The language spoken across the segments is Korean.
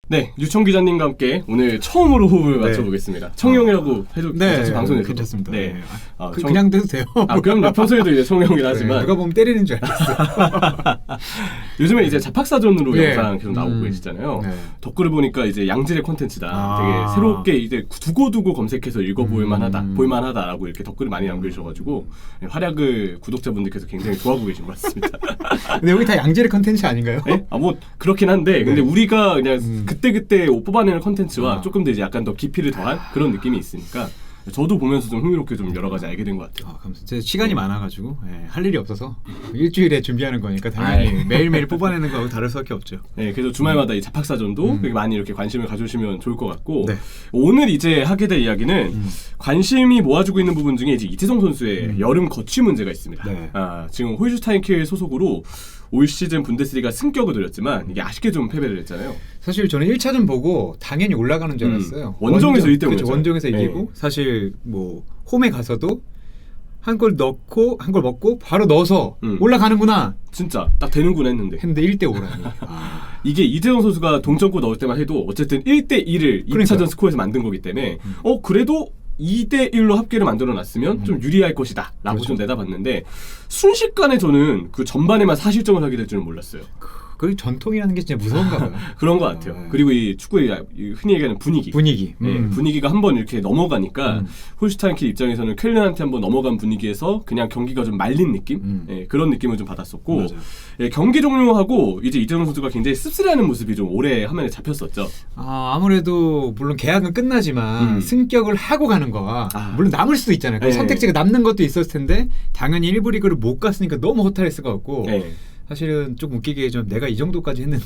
네, 유청 기자님과 함께 오늘 처음으로 호흡을 맞춰보겠습니다. 청룡이라고 해도 괜찮죠? 방송에서 괜찮습니다. 네. 그냥 돼도 돼요. 그럼요. 평소에도 이제 청룡이라 하지만 누가 보면 때리는 줄 알았어. 요즘에 이제 잡학사전으로 영상 계속 나오고 계시잖아요. 네. 댓글을 보니까 이제 양질의 콘텐츠다. 되게 새롭게 이제 두고두고 검색해서 읽어볼만하다, 볼만하다라고 이렇게 댓글을 많이 남겨주셔가지고 활약을 구독자분들께서 굉장히 좋아하고 계신 것 같습니다. 근데 여기 다 양질의 콘텐츠 아닌가요? 네? 뭐 그렇긴 한데 근데 우리가 그냥 그때그때 뽑아내는 콘텐츠와 조금 더 이제 약간 더 깊이를 더한 그런 느낌이 있으니까 저도 보면서 좀 흥미롭게 좀 여러 가지 알게 된 것 같아요. 제 시간이 많아가지고 할 일이 없어서 일주일에 준비하는 거니까 당연히 매일매일 뽑아내는 거하고 다를 수밖에 없죠. 네, 그래서 주말마다 이 잡학사전도 많이 이렇게 관심을 가져주시면 좋을 것 같고 오늘 이제 하게 될 이야기는 관심이 모아지고 있는 부분 중에 이제 이재성 선수의 여름 거취 문제가 있습니다. 지금 홀슈타인 키엘 소속으로 올 시즌 분데스리가 승격을 노렸지만 이게 아쉽게 좀 패배를 했잖아요. 사실 저는 1차전 보고 당연히 올라가는 줄 알았어요. 원정에서 1대0 그렇죠. 원정에서 이기고 사실 뭐 홈에 가서도 한 골 넣고 한 골 먹고 바로 넣어서 올라가는구나. 진짜 딱 되는구나 했는데 1대5라니. 이게 이재성 선수가 동점골 넣을 때만 해도 어쨌든 1대1을 2차전 스코어에서 만든 거기 때문에 그래도 2대1로 합계를 만들어놨으면 좀 유리할 것이다 라고 좀 내다봤는데 순식간에 저는 그 전반에만 4실점을 하게 될 줄은 몰랐어요. 그 전통이라는 게 진짜 무서운가 봐요. 그런 것 같아요. 그리고 이 축구의 흔히 얘기하는 분위기. 분위기가 한번 이렇게 넘어가니까 홀슈타인킬 입장에서는 쾰른한테 한번 넘어간 분위기에서 그냥 경기가 좀 말린 느낌? 그런 느낌을 좀 받았었고 경기 종료하고 이제 이재성 선수가 굉장히 씁쓸해하는 모습이 좀 오래 화면에 잡혔었죠. 아무래도 물론 계약은 끝나지만 승격을 하고 가는 거와 물론 남을 수도 있잖아요. 그 선택지가 남는 것도 있었을 텐데 당연히 1부 리그를 못 갔으니까 너무 허탈했을 것 같고 사실은 좀 웃기게 좀 내가 이 정도까지 했는데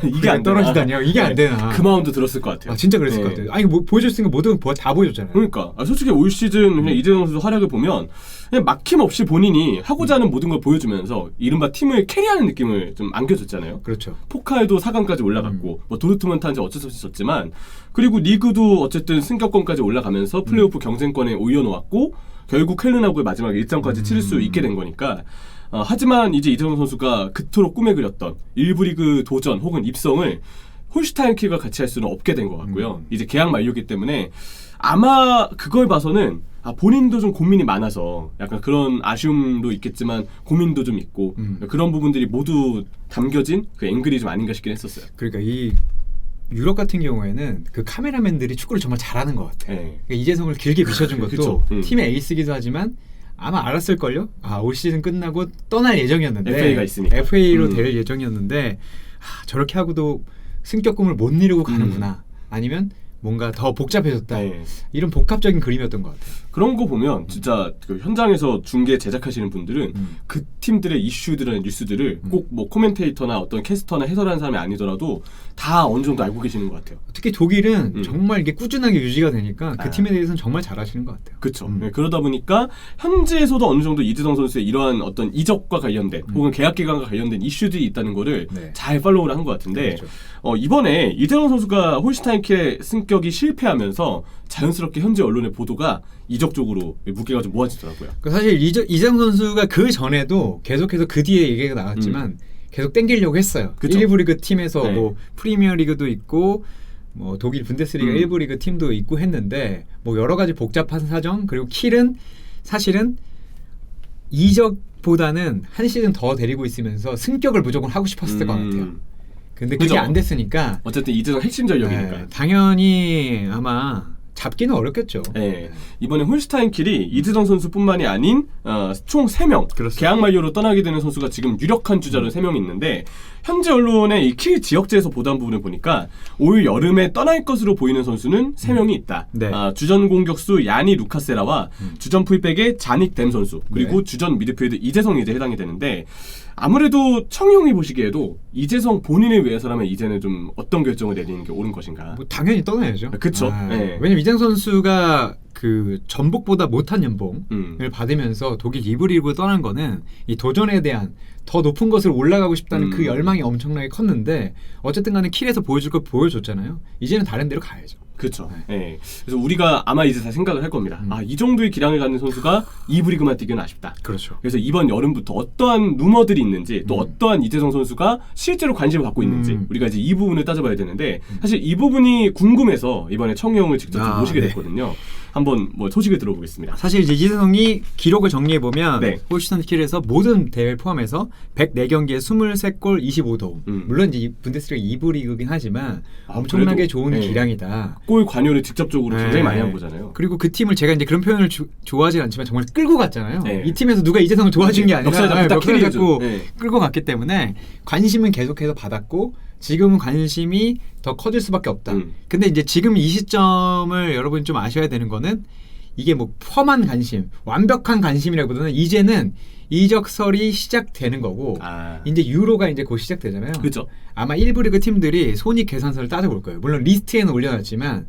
이게 안 떨어지다니요. 이게 안 되나. 그 마음도 들었을 것 같아요. 진짜 그랬을 것 같아요. 뭐 보여줬으니까 모든 다 보여줬잖아요. 그러니까 솔직히 올 시즌 그냥 이재성 선수 활약을 보면 그냥 막힘없이 본인이 하고자 하는 모든 걸 보여주면서 이른바 팀을 캐리하는 느낌을 좀 안겨줬잖아요. 그렇죠. 포카에도 4강까지 올라갔고 뭐 도르트문트한테 어쩔 수 없이 졌지만 그리고 리그도 어쨌든 승격권까지 올라가면서 플레이오프 경쟁권에 올려놓았고 결국 쾰른하고의 마지막 1장까지 치를 수 있게 된 거니까 하지만 이제 이재성 선수가 그토록 꿈에 그렸던 1부 리그 도전 혹은 입성을 홀슈타인킬과 같이 할 수는 없게 된 것 같고요. 이제 계약 만료기 때문에 아마 그걸 봐서는 본인도 좀 고민이 많아서 약간 그런 아쉬움도 있겠지만 고민도 좀 있고 그런 부분들이 모두 담겨진 그 앵글이 좀 아닌가 싶긴 했었어요. 그러니까 이 유럽 같은 경우에는 그 카메라맨들이 축구를 정말 잘하는 것 같아요. 그러니까 이재성을 길게 비춰준 것도 팀의 에이스기도 하지만 아마 알았을걸요? 올 시즌 끝나고 떠날 예정이었는데 FA가 있으니까 FA로 될 예정이었는데 저렇게 하고도 승격금을 못 이루고 가는구나. 아니면 뭔가 더 복잡해졌다. 이런 복합적인 그림이었던 것 같아요. 그런 거 보면 진짜 그 현장에서 중계 제작하시는 분들은 그 팀들의 이슈들이나 뉴스들을 꼭 뭐 코멘테이터나 어떤 캐스터나 해설하는 사람이 아니더라도 다 어느 정도 알고 계시는 것 같아요. 특히 독일은 정말 이게 꾸준하게 유지가 되니까 그 팀에 대해서는 정말 잘하시는 것 같아요. 그렇죠. 그러다 보니까 현지에서도 어느 정도 이재성 선수의 이러한 어떤 이적과 관련된 혹은 계약 기간과 관련된 이슈들이 있다는 거를 잘 팔로우를 한 것 같은데 이번에 이재성 선수가 홀슈타인킬의 승격이 실패하면서 자연스럽게 현지 언론의 보도가 이적 쪽으로 무게가 좀 모아지더라고요. 사실 이재성 선수가 그 전에도 계속해서 그 뒤에 얘기가 나왔지만 계속 땡기려고 했어요. 1부 리그 팀에서 뭐 프리미어 리그도 있고 뭐 독일 분데스리가 1부 리그 팀도 있고 했는데 뭐 여러 가지 복잡한 사정 그리고 킬은 사실은 이적보다는 한 시즌 더 데리고 있으면서 승격을 무조건 하고 싶었을 것 같아요. 근데 그게 안 됐으니까 어쨌든 이재성 핵심 전력이니까 당연히 아마 잡기는 어렵겠죠. 이번에 홀슈타인킬이 이재성 선수뿐만이 아닌 총 3명 계약 만료로 떠나게 되는 선수가 지금 유력한 주자로 3명이 있는데 현지 언론의 이 킬 지역제에서 보도한 부분을 보니까 올 여름에 떠날 것으로 보이는 선수는 3명이 있다. 주전 공격수 야니 루카세라와 주전 풀백의 자닉 댐 선수 그리고 주전 미드필드 이재성이 이제 해당이 되는데 아무래도 청룡이 보시기에도 이재성 본인을 위해서라면 이제는 좀 어떤 결정을 내리는 게 옳은 것인가? 뭐 당연히 떠나야죠. 그렇죠. 왜냐면 이재성 선수가 그 전복보다 못한 연봉을 받으면서 독일 2부 리그로 떠난 거는 이 도전에 대한 더 높은 것을 올라가고 싶다는 그 열망이 엄청나게 컸는데 어쨌든 간에 킬에서 보여줄 걸 보여줬잖아요. 이제는 다른 데로 가야죠. 그렇죠. 예. 그래서 우리가 아마 이제 다 생각을 할 겁니다. 이 정도의 기량을 갖는 선수가 2부 리그만 뛰기는 아쉽다. 그렇죠. 그래서 이번 여름부터 어떠한 루머들이 있는지 또 어떠한 이재성 선수가 실제로 관심을 갖고 있는지 우리가 이제 이 부분을 따져봐야 되는데 사실 이 부분이 궁금해서 이번에 청희 형을 직접 좀 모시게 됐거든요. 한번 뭐 소식을 들어보겠습니다. 사실 이제 이재성이 기록을 정리해 보면 네. 홀슈타인 킬에서 모든 대회를 포함해서 104경기에 23골 25도움. 물론 이제 분데스리가 2부 리그긴 하지만 엄청나게 그래도, 좋은 네. 기량이다. 골 관여를 직접적으로 네. 굉장히 많이 한 거잖아요. 그리고 그 팀을 제가 이제 그런 표현을 좋아하진 않지만 정말 끌고 갔잖아요. 네. 이 팀에서 누가 이재성을 도와준 게 아니라 역사를 잡고 딱 역사를 캐리해준. 잡고 네. 끌고 갔기 때문에 관심은 계속해서 받았고 지금은 관심이 더 커질 수밖에 없다. 근데 이제 지금 이 시점을 여러분이 좀 아셔야 되는 거는 이게 뭐 펌한 관심, 완벽한 관심이라기보다는 이제는 이적설이 시작되는 거고 이제 유로가 이제 곧 시작되잖아요. 그렇죠. 아마 일부 리그 팀들이 손익 계산서를 따져볼 거예요. 물론 리스트에는 올려놨지만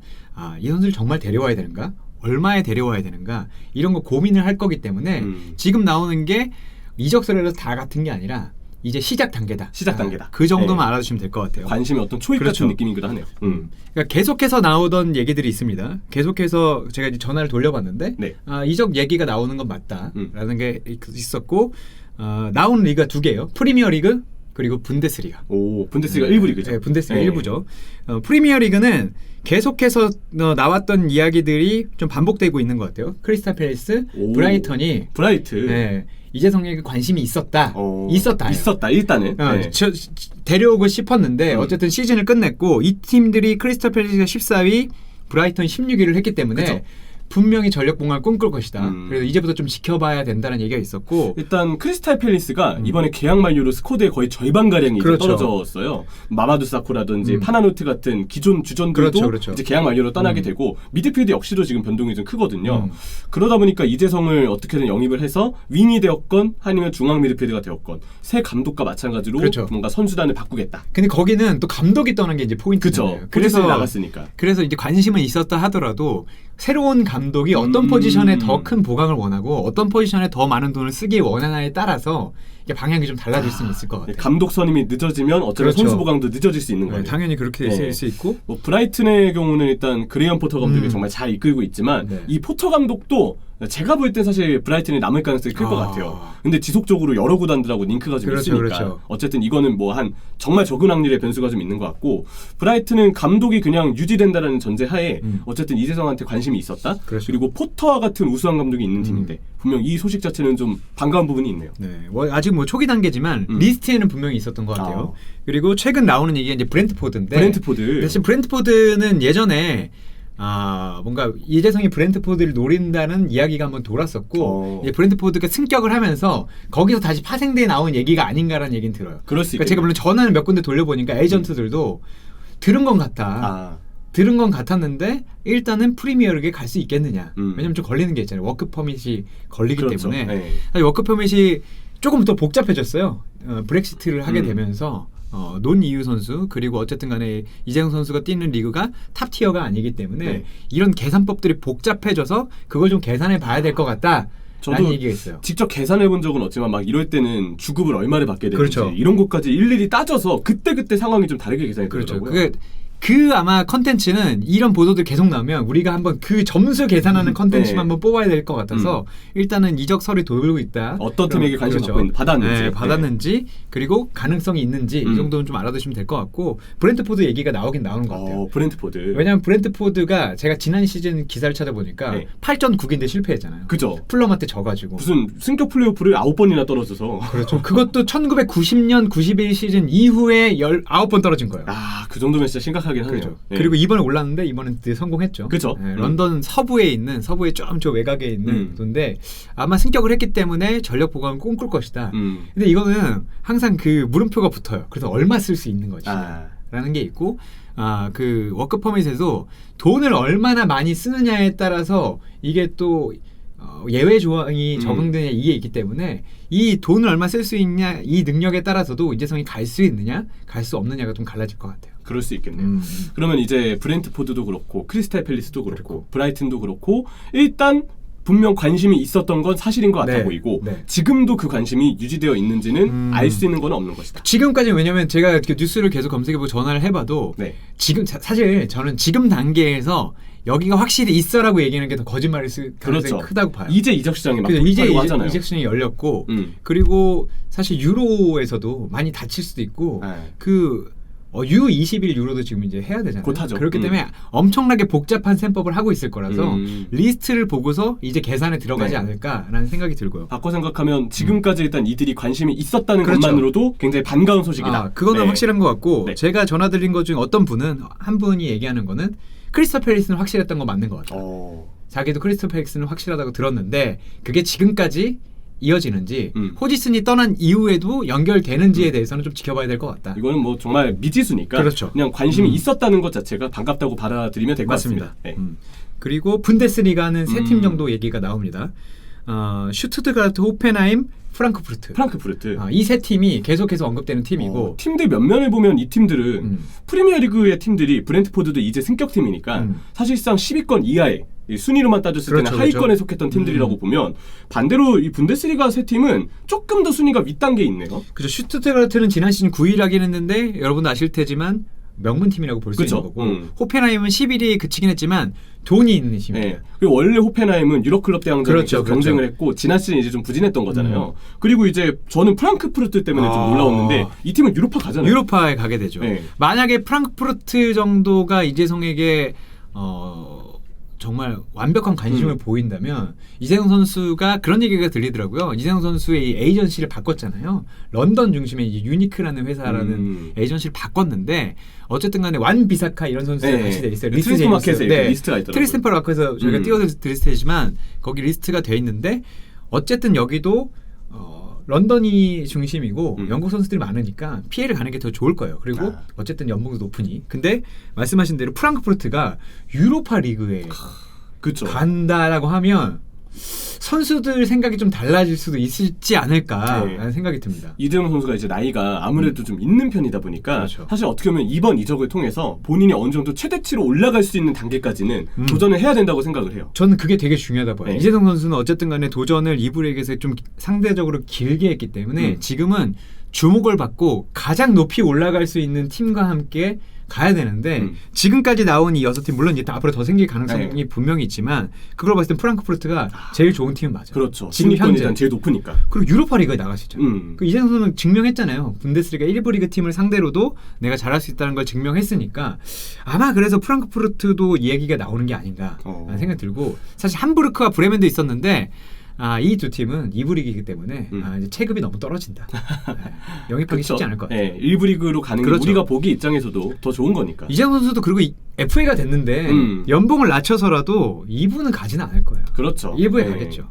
이 선수를 정말 데려와야 되는가? 얼마에 데려와야 되는가? 이런 거 고민을 할 거기 때문에 지금 나오는 게 이적설에서 다 같은 게 아니라 이제 시작 단계다. 시작 단계다. 그 정도만 네. 알아두시면 될 것 같아요. 관심의 어떤 초입 그렇죠. 같은 느낌이기도 하네요. 그러니까 계속해서 나오던 얘기들이 있습니다. 계속해서 제가 이제 전화를 돌려봤는데 네. 이적 얘기가 나오는 건 맞다라는 게 있었고 나오는 리그가 두 개예요. 프리미어 리그 그리고 분데스리가. 오, 분데스리가 1부 리그죠. 네, 분데스리가 1부죠. 프리미어 리그는 계속해서 나왔던 이야기들이 좀 반복되고 있는 것 같아요. 크리스탈 팰리스, 브라이턴이 브라이트. 이재성에게 관심이 있었다. 있었다 일단은. 네. 데려오고 싶었는데 어쨌든 시즌을 끝냈고 이 팀들이 크리스탈 팰리스가 14위, 브라이턴 16위를 했기 때문에 그쵸. 분명히 전력 봉합을 꿈꿀 것이다. 그래서 이제부터 좀 지켜봐야 된다는 얘기가 있었고 일단 크리스탈 팰리스가 이번에 계약 만료로 스쿼드의 거의 절반 가량이 그렇죠. 떨어졌어요. 마마두 사코라든지 파나노트 같은 기존 주전들도 그렇죠. 이제 계약 만료로 떠나게 되고 미드필드 역시도 지금 변동이 좀 크거든요. 그러다 보니까 이재성을 어떻게든 영입을 해서 윙이 되었건 아니면 중앙 미드필드가 되었건 새 감독과 마찬가지로 그렇죠. 뭔가 선수단을 바꾸겠다. 근데 거기는 또 감독이 떠난 게 이제 포인트잖아요. 그렇죠. 그래서 나갔으니까. 그래서 이제 관심은 있었다 하더라도 새로운 감독이 어떤 포지션에 더 큰 보강을 원하고 어떤 포지션에 더 많은 돈을 쓰기 원하냐에 따라서 이게 방향이 좀 달라질 수는 있을 것 같아요. 감독 선임이 늦어지면 어쩌면 그렇죠. 선수 보강도 늦어질 수 있는 거예요. 당연히 그렇게 될 수 있고 뭐 브라이튼의 경우는 일단 그레이엄 포터 감독이 정말 잘 이끌고 있지만 이 포터 감독도 제가 볼 땐 사실 브라이튼이 남을 가능성이 클 것 같아요. 근데 지속적으로 여러 구단들하고 링크가 좀 있으니까 그렇죠. 어쨌든 이거는 뭐 한 정말 적은 확률의 변수가 좀 있는 것 같고 브라이튼은 감독이 그냥 유지된다라는 전제하에 어쨌든 이재성한테 관심이 있었다. 그리고 포터와 같은 우수한 감독이 있는 팀인데 분명 이 소식 자체는 좀 반가운 부분이 있네요. 네, 아직 뭐 초기 단계지만 리스트에는 분명히 있었던 것 같아요. 그리고 최근 나오는 얘기가 이제 브렌트포드인데 대신 브렌트포드는 예전에 뭔가 이재성이 브렌트포드를 노린다는 이야기가 한번 돌았었고 이제 브렌트포드가 승격을 하면서 거기서 다시 파생돼 나온 얘기가 아닌가라는 얘기는 들어요. 그럴 수 있겠네요. 제가 물론 전화를 몇 군데 돌려보니까 에이전트들도 들은 건 같아. 들은 건 같았는데 일단은 프리미어리그에 갈 수 있겠느냐. 왜냐면 좀 걸리는 게 있잖아요. 워크 퍼밋이 걸리기 그렇죠. 때문에 네. 사실 워크 퍼밋이 조금 더 복잡해졌어요. 브렉시트를 하게 되면서 논 이유 선수 그리고 어쨌든 간에 이재성 선수가 뛰는 리그가 탑 티어가 아니기 때문에 이런 계산법들이 복잡해져서 그걸 좀 계산해 봐야 될 것 같다. 저도 얘기가 있어요. 직접 계산해 본 적은 없지만 막 이럴 때는 주급을 얼마를 받게 되는지 그렇죠. 이런 것까지 일일이 따져서 그때 상황이 좀 다르게 계산이 되더라고요. 그렇죠. 그 아마 컨텐츠는 이런 보도들 계속 나오면 우리가 한번 그 점수 계산하는 컨텐츠만 한번 뽑아야 될 것 같아서 일단은 이적설이 돌고 있다. 어떤 팀에게 관심 받고 있는지 받았는지 받았는지 그리고 가능성이 있는지 이 정도는 좀 알아두시면 될 것 같고 브렌트포드 얘기가 나오긴 나오는 것 같아요. 브렌트포드. 왜냐하면 브렌트포드가 제가 지난 시즌 기사를 찾아보니까 8전 9기인데 실패했잖아요. 그죠. 풀럼한테 져가지고 무슨 승격 플레이오프를 9번이나 떨어져서 그렇죠. 그것도 1990년 91 시즌 이후에 19번 떨어진 거예요. 그 정도면 진짜 심각하긴 하네요. 그렇죠. 그리고 이번에 올랐는데 이번엔 성공했죠. 그렇죠. 런던 서부에 좀 저 외곽에 있는 곳인데 아마 승격을 했기 때문에 전력 보강을 꿈꿀 것이다. 근데 이거는 항상 그 물음표가 붙어요. 그래서 얼마 쓸 수 있는 거지 라는 게 있고 그 워크 퍼밋에도 돈을 얼마나 많이 쓰느냐에 따라서 이게 또 예외 조항이 적용되냐 이게 있기 때문에 이 돈을 얼마 쓸 수 있냐 이 능력에 따라서도 이재성이 갈 수 있느냐 갈 수 없느냐가 좀 갈라질 것 같아요. 그럴 수 있겠네요. 그러면 이제 브렌트포드도 그렇고 크리스탈 팰리스도 그렇고 브라이튼도 그렇고 일단 분명 관심이 있었던 건 사실인 것 같아 네. 보이고 네. 지금도 그 관심이 유지되어 있는지는 알 수 있는 건 없는 것이다. 지금까지 왜냐면 제가 이렇게 뉴스를 계속 검색해보고 전화를 해봐도 네. 지금 사실 저는 지금 단계에서 여기가 확실히 있어라고 얘기하는 게 더 거짓말일 가능성이 그렇죠. 크다고 봐요. 이제 이적 시장이 막 이제 돌파하고 하잖아요. 이적 시장이 열렸고 그리고 사실 유로에서도 많이 다칠 수도 있고 네. 그 U21 유로도 지금 이제 해야 되잖아요. 곧 하죠. 그렇기 때문에 엄청나게 복잡한 셈법을 하고 있을 거라서 리스트를 보고서 이제 계산에 들어가지 네. 않을까라는 생각이 들고요. 바꿔 생각하면 지금까지 일단 이들이 관심이 있었다는 그렇죠. 것만으로도 굉장히 반가운 소식이다. 그거는 네. 확실한 것 같고 네. 제가 전화드린 것 중에 어떤 분은 한 분이 얘기하는 거는 크리스토퍼 팰리스는 확실했던 거 맞는 것 같아요. 자기도 크리스토퍼 팰리스는 확실하다고 들었는데 그게 지금까지 이어지는지 호지슨이 떠난 이후에도 연결되는지에 대해서는 좀 지켜봐야 될 것 같다. 이거는 뭐 정말 미지수니까 그렇죠. 그냥 관심이 있었다는 것 자체가 반갑다고 받아들이면 될 것 같습니다. 네. 그리고 분데스리가는 세 팀 정도 얘기가 나옵니다. 슈투트가르트, 호펜하임, 프랑크푸르트. 프랑크푸르트. 이 세 팀이 계속해서 언급되는 팀이고 팀들 면면을 보면 이 팀들은 프리미어리그의 팀들이 브렌트포드도 이제 승격팀이니까 사실상 10위권 이하의 이 순위로만 따졌을 그렇죠, 때는 하위권에 그렇죠. 속했던 팀들이라고 보면 반대로 이 분데스리가 세 팀은 조금 더 순위가 윗단계에 있네요. 그죠. 슈투트가르트는 지난 시즌 9위 하긴 했는데 여러분도 아실 테지만 명문팀이라고 볼 수 있는 거고 호펜하임은 11위에 그치긴 했지만 돈이 있는 팀이에요. 네. 그리고 원래 호펜하임은 유럽클럽 대항전에서 그렇죠, 경쟁을 그렇죠. 했고 지난 시즌 이제 좀 부진했던 거잖아요. 그리고 이제 저는 프랑크푸르트 때문에 좀 놀라웠는데 이 팀은 유로파 가잖아요. 유로파에 가게 되죠. 네. 만약에 프랑크푸르트 정도가 이재성에게 정말 완벽한 관심을 보인다면 이재성 선수가 그런 얘기가 들리더라고요. 이재성 선수의 이 에이전시를 바꿨잖아요. 런던 중심의 이제 유니크라는 회사라는 에이전시를 바꿨는데 어쨌든 간에 완 비사카 이런 선수가 같이 돼 있어요. 리스트 트랜스퍼 마켓에 리스트가 있더라고요. 트랜스퍼 마켓에서 저희가 띄워드릴 테지만 거기 리스트가 돼 있는데 어쨌든 여기도 런던이 중심이고 영국 선수들이 많으니까 피해를 가는 게 더 좋을 거예요. 그리고 어쨌든 연봉도 높으니. 근데 말씀하신 대로 프랑크푸르트가 유로파 리그에 그쵸. 간다라고 하면 선수들 생각이 좀 달라질 수도 있지 않을까라는 생각이 듭니다. 이재용 선수가 이제 나이가 아무래도 좀 있는 편이다 보니까 그렇죠. 사실 어떻게 보면 이번 이적을 통해서 본인이 어느 정도 최대치로 올라갈 수 있는 단계까지는 도전을 해야 된다고 생각을 해요. 저는 그게 되게 중요하다 봐요. 네. 이재성 선수는 어쨌든 간에 도전을 이브리그에서 좀 상대적으로 길게 했기 때문에 지금은 주목을 받고 가장 높이 올라갈 수 있는 팀과 함께 가야 되는데 지금까지 나온 이 6팀 물론 이제 앞으로 더 생길 가능성이 분명히 있지만 그걸 봤을 땐 프랑크푸르트가 제일 좋은 팀은 맞아요. 그렇죠. 지금 순위권이 현재 일단 제일 높으니까. 그리고 유로파 리그에 나갈 수 있잖아요. 그 이재성 선수는 증명했잖아요. 분데스리가 1부 리그 팀을 상대로도 내가 잘할 수 있다는 걸 증명했으니까 아마 그래서 프랑크푸르트도 얘기가 나오는 게 아닌가 라는 생각이 들고 사실 함부르크와 브레멘도 있었는데 이 두 팀은 2부 리그이기 때문에 이제 체급이 너무 떨어진다. 영입하기 쉽지 않을 것 같아요. 네, 1부 리그로 가는 그렇죠. 게 우리가 보기 입장에서도 더 좋은 거니까. 이재성 선수도 그리고 FA가 됐는데 연봉을 낮춰서라도 2부는 가지는 않을 거예요. 그렇죠. 1부에 네. 가겠죠.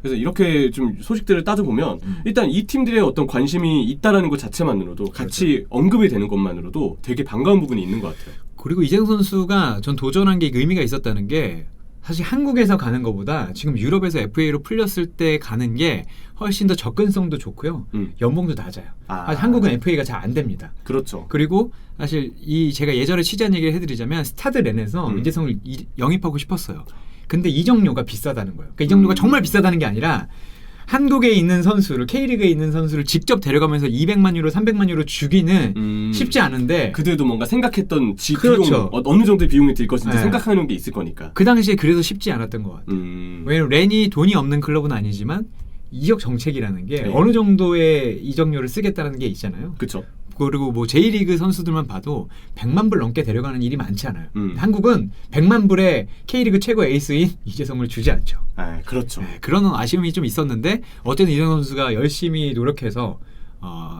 그래서 이렇게 좀 소식들을 따져보면 일단 이 팀들의 어떤 관심이 있다라는 것 자체만으로도 같이 언급이 되는 것만으로도 되게 반가운 부분이 있는 것 같아요. 그리고 이재성 선수가 전 도전한 게 의미가 있었다는 게 사실 한국에서 가는 것보다 지금 유럽에서 FA로 풀렸을 때 가는 게 훨씬 더 접근성도 좋고요. 연봉도 낮아요. 사실 한국은 FA가 잘 안 됩니다. 그렇죠. 그리고 사실 제가 예전에 취재한 얘기를 해드리자면 스타드렌에서 이재성을 영입하고 싶었어요. 근데 이적료가 비싸다는 거예요. 그러니까 이적료가 정말 비싸다는 게 아니라 한국에 있는 선수를 K리그에 있는 선수를 직접 데려가면서 200만 유로, 300만 유로 주기는 쉽지 않은데 그들도 뭔가 생각했던 그렇죠. 비용 어느 정도의 비용이 들 것인지 네. 생각하는 게 있을 거니까. 그 당시에 그래서 쉽지 않았던 것 같아요. 왜냐면 렌이 돈이 없는 클럽은 아니지만 이적 정책이라는 게 네. 어느 정도의 이적료를 쓰겠다는 게 있잖아요. 그렇죠. 그리고 뭐 J리그 선수들만 봐도 100만 불 넘게 데려가는 일이 많지 않아요. 한국은 100만 불에 K리그 최고 에이스인 이재성을 주지 않죠. 그렇죠. 그런 아쉬움이 좀 있었는데 어쨌든 이재성 선수가 열심히 노력해서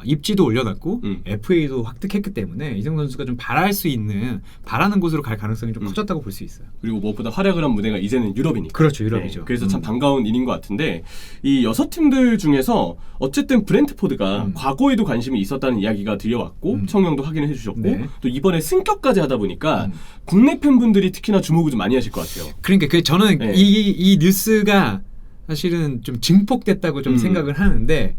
입지도 올려놨고 FA도 획득했기 때문에 이재성 선수가 좀 바라는 곳으로 갈 가능성이 좀 커졌다고 볼 수 있어요. 그리고 무엇보다 활약을 한 무대가 이제는 유럽이니까. 그렇죠, 유럽이죠. 그래서 참 반가운 일인 것 같은데 이 6팀들 중에서 어쨌든 브렌트포드가 과거에도 관심이 있었다는 이야기가 들려왔고 청명도 확인을 해주셨고 네. 또 이번에 승격까지 하다 보니까 국내 팬분들이 특히나 주목을 좀 많이 하실 것 같아요. 그러니까 저는 네. 이 뉴스가 사실은 좀 증폭됐다고 좀 생각을 하는데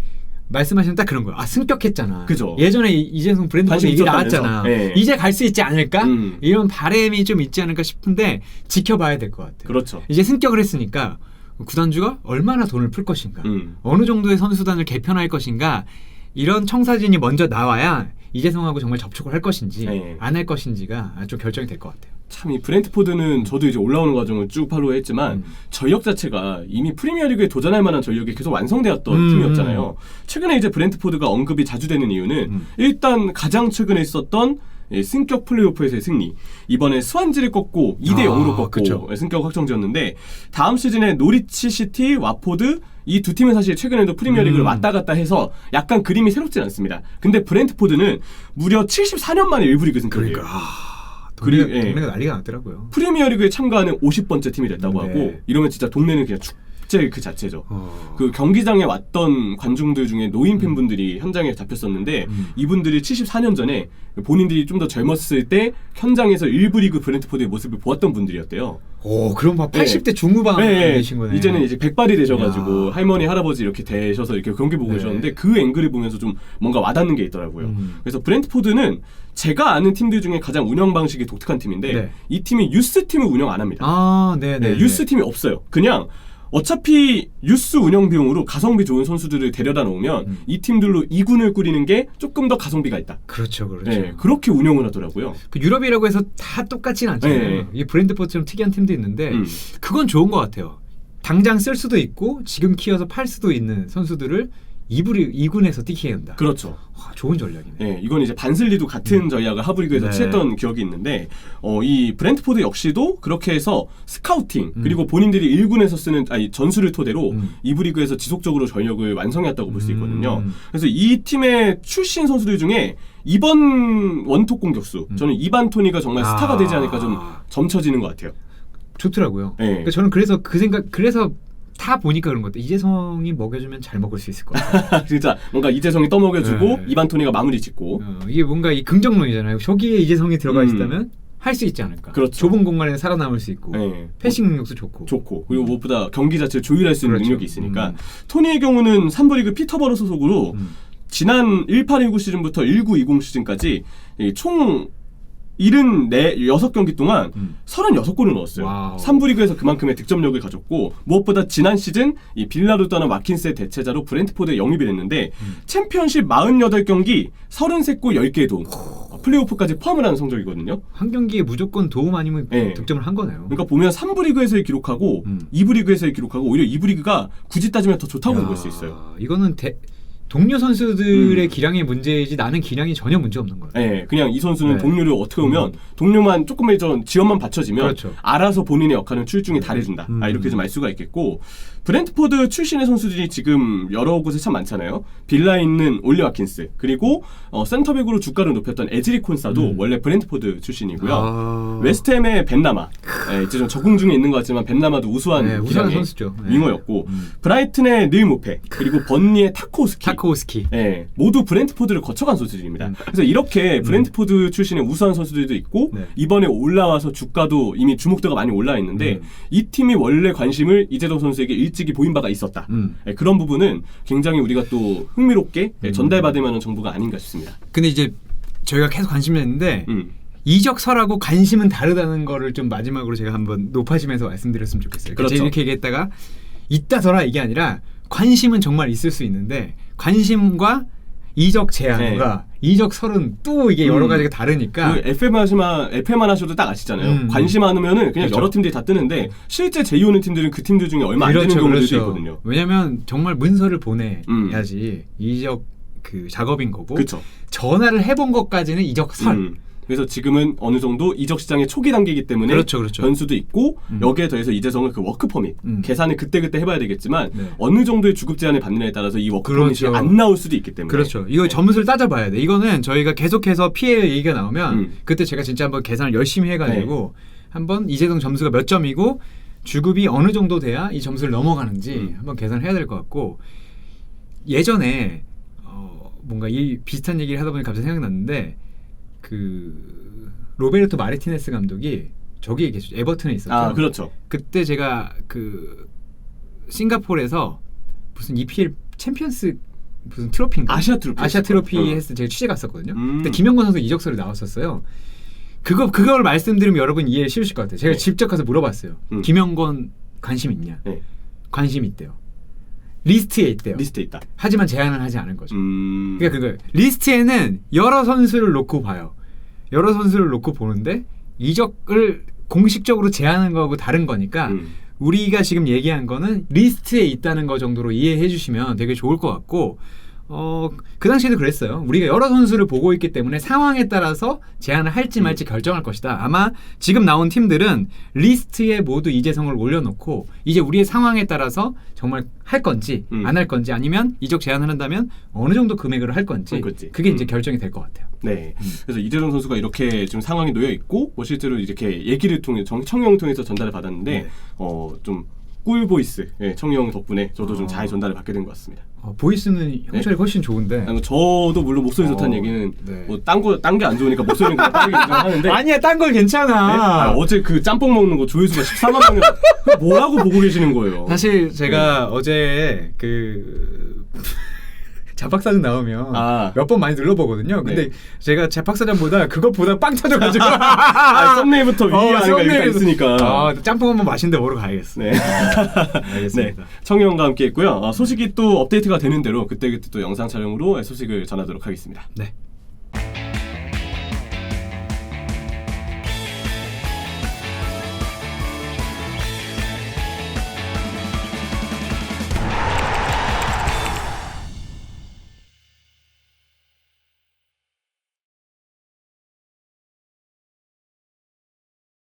말씀하시는 딱 그런 거예요. 승격했잖아. 그죠. 예전에 이재성 브랜드포드 얘기 나왔잖아. 네. 이제 갈 수 있지 않을까? 이런 바람이 좀 있지 않을까 싶은데 지켜봐야 될 것 같아요. 그렇죠. 이제 승격을 했으니까 구단주가 얼마나 돈을 풀 것인가, 어느 정도의 선수단을 개편할 것인가, 이런 청사진이 먼저 나와야 이재성하고 정말 접촉을 할 것인지 안 할 것인지가 좀 결정이 될 것 같아요. 참 이 브렌트포드는 저도 이제 올라오는 과정을 쭉 팔로우했지만 전력 자체가 이미 프리미어리그에 도전할 만한 전력이 계속 완성되었던 팀이었잖아요. 최근에 이제 브렌트포드가 언급이 자주 되는 이유는 일단 가장 최근에 있었던 승격 플레이오프에서의 승리, 이번에 스완지를 꺾고 2대0으로 꺾고 그쵸. 승격 확정지었는데, 다음 시즌에 노리치 시티, 와포드 이 두 팀은 사실 최근에도 프리미어리그를 왔다 갔다 해서 약간 그림이 새롭진 않습니다. 근데 브렌트포드는 무려 74년 만에 1부 리그 승격이에요. 동네가 난리가 났더라고요. 프리미어리그에 참가하는 50번째 팀이 됐다고 네. 하고, 이러면 진짜 동네는 그냥 축제 그 자체죠. 그 경기장에 왔던 관중들 중에 노인 팬분들이 현장에 잡혔었는데, 이분들이 74년 전에 본인들이 좀 더 젊었을 때 현장에서 1부 리그 브렌트포드의 모습을 보았던 분들이었대요. 오, 그럼 막 80대 중후반이신 거네. 이제는 이제 백발이 되셔가지고 할머니 할아버지 이렇게 되셔서 이렇게 경기 보고 계셨는데, 그 앵글을 보면서 좀 뭔가 와닿는 게 있더라고요. 그래서 브렌트포드는 제가 아는 팀들 중에 가장 운영 방식이 독특한 팀인데, 이 팀이 유스 팀을 운영 안 합니다. 유스 팀이 없어요. 그냥 어차피 유스 운영 비용으로 가성비 좋은 선수들을 데려다 놓으면 이 팀들로 2군을 꾸리는 게 조금 더 가성비가 있다. 그렇죠. 네, 그렇게 운영을 하더라고요. 그 유럽이라고 해서 다 똑같지는 않잖아요. 이 브랜드포처럼 특이한 팀도 있는데 그건 좋은 것 같아요. 당장 쓸 수도 있고 지금 키워서 팔 수도 있는 선수들을 2군에서 뛰게 한다. 그렇죠. 와, 좋은 전략이네. 네, 이건 이제 반슬리도 같은 전략을 하브리그에서 취했던 기억이 있는데, 이 브렌트포드 역시도 그렇게 해서 스카우팅 그리고 본인들이 1군에서 쓰는 전술을 토대로 2부 리그에서 지속적으로 전력을 완성했다고 볼 수 있거든요. 그래서 이 팀의 출신 선수들 중에 이번 원톱 공격수, 저는 이반 토니가 정말 스타가 되지 않을까 좀 점쳐지는 것 같아요. 좋더라고요. 그러니까 저는 그래서 다 보니까 그런 것 같아요. 이재성이 먹여주면 잘 먹을 수 있을 것 같아요. 진짜 뭔가 이재성이 떠먹여주고 이반 토니가 마무리 짓고, 이게 뭔가 이 긍정론이잖아요. 저기에 이재성이 들어가 있다면 할 수 있지 않을까. 그렇죠. 좁은 공간에 살아남을 수 있고 패싱 능력도 좋고 그리고 무엇보다 경기 자체를 조율할 수 있는 능력이 있으니까. 토니의 경우는 3부 리그 피터버러 소속으로 지난 18-19 시즌부터 19-20 시즌까지 총 76경기 동안 36골을 넣었어요. 와우. 3부 리그에서 그만큼의 득점력을 가졌고, 무엇보다 지난 시즌 이 빌라로 떠난 와킨스의 대체자로 브렌트포드에 영입이 됐는데, 챔피언십 48경기 33골 10개의 도움, 플레이오프까지 포함을 하는 성적이거든요. 한 경기에 무조건 도움 아니면 득점을 한 거네요. 그러니까 보면 3부 리그에서의 기록하고 2부 리그에서의 기록하고 오히려 2부 리그가 굳이 따지면 더 좋다고 볼 수 있어요. 이거는 동료 선수들의 기량의 문제이지 나는 기량이 전혀 문제 없는 거예요. 네, 그냥 이 선수는 동료를 어떻게 보면 동료만 조금의 지원만 받쳐지면 알아서 본인의 역할은 출중히 잘해준다. 이렇게 좀 알 수가 있겠고, 브렌트포드 출신의 선수들이 지금 여러 곳에 참 많잖아요. 빌라에 있는 올리 와킨스, 그리고 센터백으로 주가를 높였던 에즈리 콘사도 원래 브렌트포드 출신이고요. 웨스트햄의 벤나마, 이제 좀 적응 중에 있는 것 같지만 벤나마도 우수한 기량의 선수죠. 윙어였고, 브라이튼의 닐 모페, 그리고 번니의 타코우스키, 모두 브렌트포드를 거쳐간 선수들입니다. 그래서 이렇게 브렌트포드 출신의 우수한 선수들도 있고, 이번에 올라와서 주가도 이미 주목도가 많이 올라 있는데, 이 팀이 원래 관심을 이재동 선수에게 일찍이 보인 바가 있었다. 그런 부분은 굉장히 우리가 또 흥미롭게 전달받을 만한 정보가 아닌가 싶습니다. 근데 이제 저희가 계속 관심을 했는데 이적설하고 관심은 다르다는 거를 좀 마지막으로 제가 한번 높아지면서 말씀드렸으면 좋겠어요. 그렇죠. 제가 이렇게 얘기했다가 있다더라 이게 아니라 관심은 정말 있을 수 있는데, 관심과 이적 제안과 이적설은 또 이게 여러 가지가 다르니까. FM만 하셔도 딱 아시잖아요. 관심 많으면은 그냥 여러 팀들이 다 뜨는데, 실제 제이 오는 팀들은 그 팀들 중에 얼마 안 되는 경우들도 있거든요. 왜냐면 정말 문서를 보내야지 이적 그 작업인 거고, 전화를 해본 것까지는 이적설. 그래서 지금은 어느 정도 이적 시장의 초기 단계이기 때문에 변수도 있고, 여기에 더해서 이재성은 그 워크 퍼밋 계산을 그때그때 해봐야 되겠지만, 어느 정도의 주급 제한을 받느냐에 따라서 이 워크 퍼밋이 안 나올 수도 있기 때문에. 이거 점수를 따져봐야 돼. 이거는 저희가 계속해서 피해 얘기가 나오면 그때 제가 진짜 한번 계산을 열심히 해가지고 한번 이재성 점수가 몇 점이고 주급이 어느 정도 돼야 이 점수를 넘어가는지 한번 계산을 해야 될 것 같고, 예전에 뭔가 이 비슷한 얘기를 하다 보니 갑자기 생각났는데, 그 로베르토 마르티네스 감독이 저기 계시죠. 에버튼에 있었죠. 그렇죠. 그때 제가 그 싱가포르에서 무슨 EPL 챔피언스 무슨 트로피인가? 아시아 트로피 했을 때 제가 취재 갔었거든요. 그때 김영건 선수 이적설이 나왔었어요. 그걸 말씀드리면 여러분 이해 쉬우실 것 같아요. 제가 직접 가서 물어봤어요. 김영건 관심 있냐? 관심이 있대요. 리스트에 있대요. 리스트에 있다. 하지만 제안을 하지 않은 거죠. 그러니까 그거 리스트에는 여러 선수를 놓고 봐요. 여러 선수를 놓고 보는데 이적을 공식적으로 제안한 거하고 다른 거니까 우리가 지금 얘기한 거는 리스트에 있다는 거 정도로 이해해 주시면 되게 좋을 것 같고 그 당시에도 그랬어요. 우리가 여러 선수를 보고 있기 때문에 상황에 따라서 제안을 할지 말지 결정할 것이다. 아마 지금 나온 팀들은 리스트에 모두 이재성을 올려놓고 이제 우리의 상황에 따라서 정말 할 건지 안 할 건지 아니면 이적 제안을 한다면 어느 정도 금액으로 할 건지 그게 이제 결정이 될 것 같아요. 네. 그래서 이재성 선수가 이렇게 지금 상황이 놓여 있고 뭐 실제로 이렇게 얘기를 통해 청영 통해서 전달을 받았는데 네. 좀 꿀보이스 청영 덕분에 저도 좀 잘 전달을 받게 된 것 같습니다. 보이스는 형철이 훨씬 좋은데. 아니, 저도 물론 목소리 좋다는 얘기는 네. 뭐 딴 게 안 좋으니까 목소리는 그냥 빠르게 인정하는데 아니야, 딴 걸 괜찮아. 어제 그 짬뽕 먹는 거 조회수가 14만 명이 뭐라고 보고 계시는 거예요. 사실 제가 어제 그 자박사전 나오면 몇 번 많이 눌러보거든요. 근데 제가 자박사전보다 그것보다 빵 터져가지고 썸네일부터 위에 하는 거 있으니까 짬뽕 한번 맛있는데 먹으러 가야겠어. 네. 알겠습니다. 네. 청영과 함께 했고요. 소식이 또 업데이트가 되는 대로 그때그때 또 영상 촬영으로 소식을 전하도록 하겠습니다. 네.